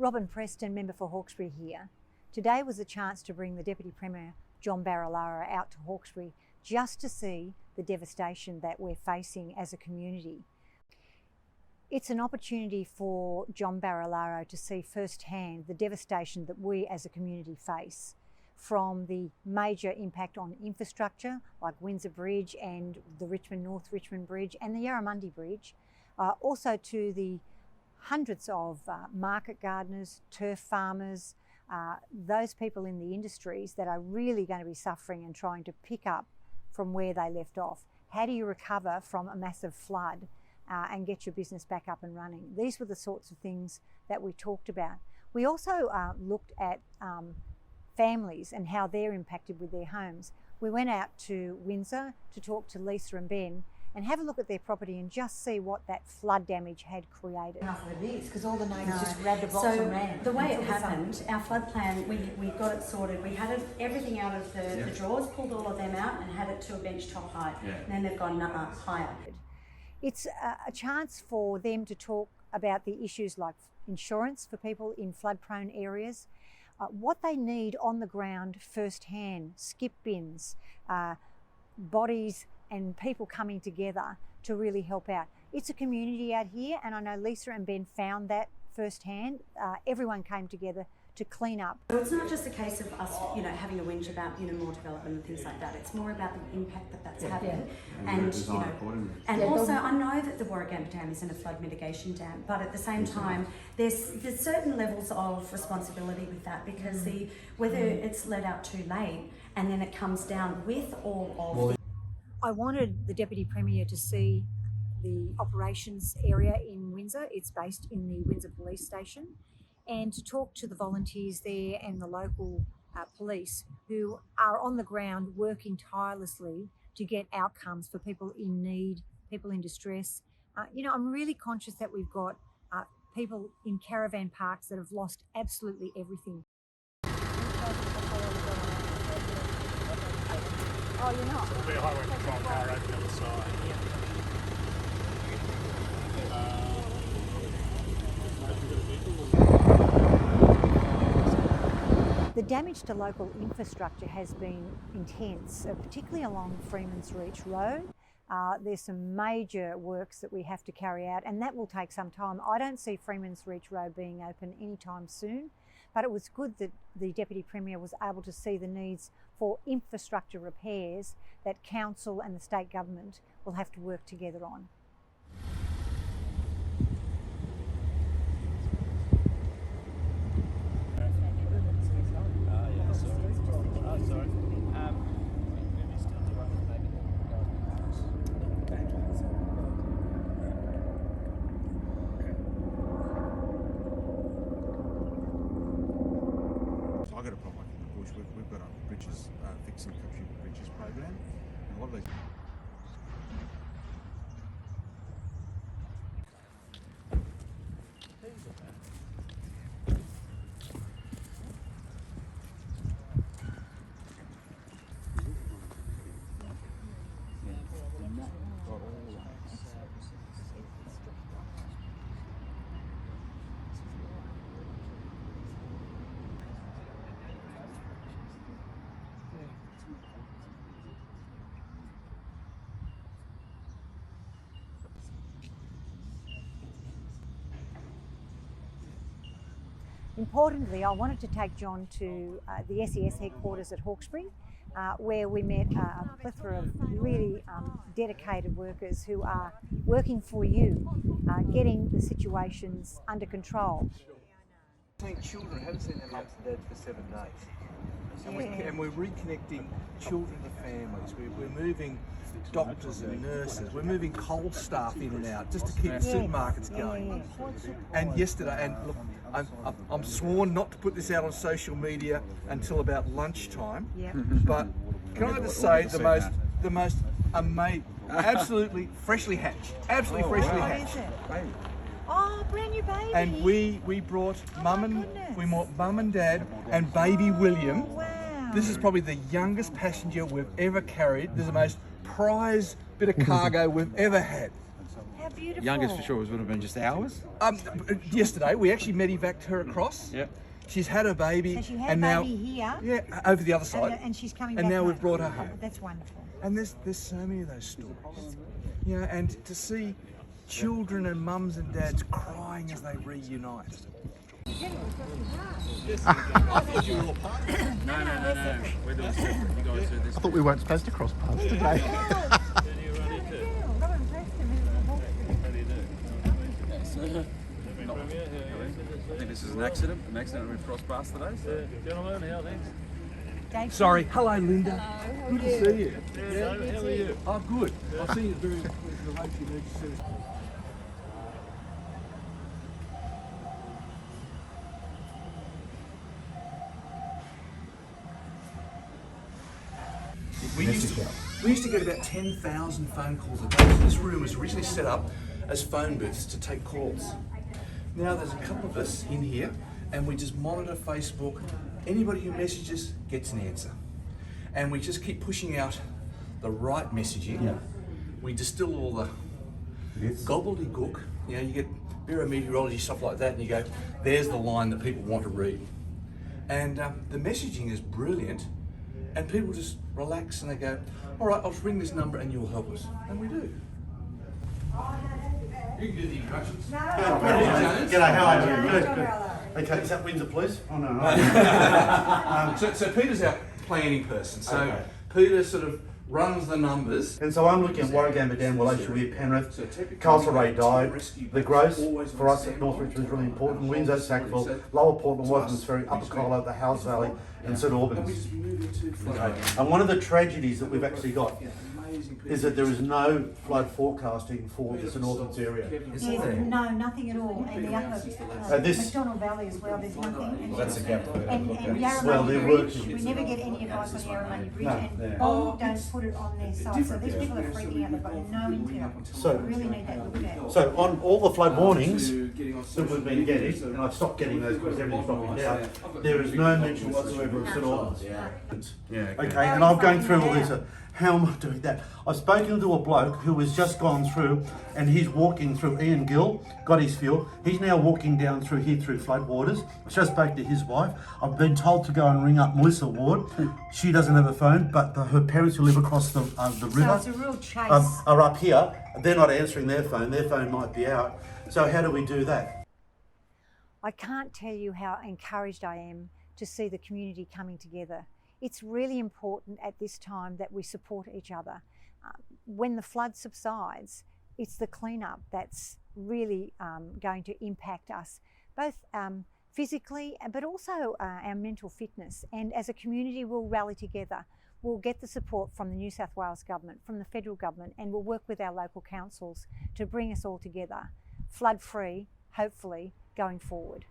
Robin Preston, member for Hawkesbury here. Today was a chance to bring the Deputy Premier John Barilaro out to Hawkesbury just to see the devastation that we're facing as a community. It's an opportunity for John Barilaro to see firsthand the devastation that we as a community face, from the major impact on infrastructure like Windsor Bridge and the North Richmond Bridge and the Yarramundi Bridge, also to the hundreds of market gardeners, turf farmers, those people in the industries that are really going to be suffering and trying to pick up from where they left off. How do you recover from a massive flood and get your business back up and running? These were the sorts of things that we talked about. We also looked at families and how they're impacted with their homes. We went out to Windsor to talk to Lisa and Ben and have a look at their property and just see what that flood damage had created. Enough of it is, because all the neighbours just grabbed a box and ran. The way it happened, our flood plan, we got it sorted. We had everything out of the drawers, pulled all of them out and had it to a bench top height. And then they've gone higher. It's a chance for them to talk about the issues like insurance for people in flood-prone areas, what they need on the ground firsthand, skip bins, bodies and people coming together to really help out. It's a community out here, and I know Lisa and Ben found that firsthand. Everyone came together to clean up. So it's not just a case of us, having a whinge about, more development and things like that. It's more about the impact that's having. And also I know that the Warragamba Dam isn't a flood mitigation dam, but at the same time, there's certain levels of responsibility with that, because whether it's let out too late and then it comes down with all of I wanted the Deputy Premier to see the operations area in Windsor. It's based in the Windsor Police Station, and to talk to the volunteers there and the local police who are on the ground working tirelessly to get outcomes for people in need, people in distress. I'm really conscious that we've got people in caravan parks that have lost absolutely everything. Oh, you're not? There'll be a highway control car over the other side. The damage to local infrastructure has been intense, particularly along Freemans Reach Road. There's some major works that we have to carry out, and that will take some time. I don't see Freemans Reach Road being open anytime soon, but it was good that the Deputy Premier was able to see the needs for infrastructure repairs that Council and the state government will have to work together on. I've got a problem in the bush. We've got a bridges, fixing country bridges program, and a lot of these. Importantly, I wanted to take John to the SES headquarters at Hawkesbury, where we met a plethora of really dedicated workers who are working for you, getting the situations under control. Children, haven't seen their mums and dads for 7 days. And we're reconnecting children to families. We're moving doctors and nurses. We're moving cold staff in and out just to keep the supermarkets going. And yesterday, and look, I'm sworn not to put this out on social media until about lunchtime. But can I just say the most amazing, absolutely freshly hatched, freshly hatched. Oh, brand new baby! And we brought mum and dad and baby William. Wow. This is probably the youngest passenger we've ever carried. This is the most prized bit of cargo we've ever had. How beautiful. beautiful. Youngest for sure would have been just hours. Yesterday we actually medevaced her across. Yeah. She's had her baby, So she had and a now baby here, over the other side, and she's coming and back now home. we've brought her home. That's wonderful. And there's so many of those stories, you know, and to see children and mums and dads crying as they reunite. No. We're doing separate. You guys do this. I thought we weren't supposed to cross paths today. I think this is an accident. We've crossed past today. So. Gentlemen, how things? Sorry. Hello, Linda. Hello, Good to see you. How are you? Oh, good. I've seen you very with the Rotary Emergency. We used to get about 10,000 phone calls a day. This room was originally set up as phone booths to take calls. Now there's a couple of us in here and we just monitor Facebook. Anybody who messages gets an answer. And we just keep pushing out the right messaging. Yeah. We distill all the gobbledygook. You know, you get bureau meteorology, stuff like that, and you go, there's the line that people want to read. And the messaging is brilliant. And people just relax and they go, all right, I'll just ring this number and you'll help us. And we do. You can do the introductions. G'day, how are you? Good. Okay, is that Windsor Police? Oh no. So Peter's our planning person. So Okay. Peter sort of runs the numbers. And so I'm looking at Warragamba Dam, Wallachia, Penrith, Castlereagh died. The growth for us at North Richmond is really important. Windsor, Sackville, Lower Portland, Wasmans Ferry, Upper Conolly, the Howes Valley and St Albans. Okay. And one of the tragedies that we've actually got is that there is no flood forecasting for the St Albans area. No, nothing at all. And the upper McDonald Valley as well, there's nothing. Well, that's a gap. And Well, they're Yarramundi Bridge, working. we never get any advice on Yarramundi Bridge, No, and yeah. Bond don't put it on their site. So these people are freaking out, they've got no intel. So- We really need that looked at. So on all the flood warnings that we've been getting, and I've stopped getting those because everything's dropping down, there is no mention whatsoever of St Albans. Yeah. Okay, and I'm going through all this. How am I doing that? I've spoken to a bloke who has just gone through, and he's walking through. Ian Gill got his fuel. He's now walking down through here through flood waters. I just spoke to his wife. I've been told to go and ring up Melissa Ward. She doesn't have a phone, but her parents who live across the river So it's a real chase. are up here. They're not answering their phone. Their phone might be out. So how do we do that? I can't tell you how encouraged I am to see the community coming together. It's really important at this time that we support each other. When the flood subsides, it's the cleanup that's really going to impact us, both physically, but also our mental fitness. And as a community, we'll rally together. We'll get the support from the New South Wales government, from the federal government, and we'll work with our local councils to bring us all together, flood-free, hopefully, going forward.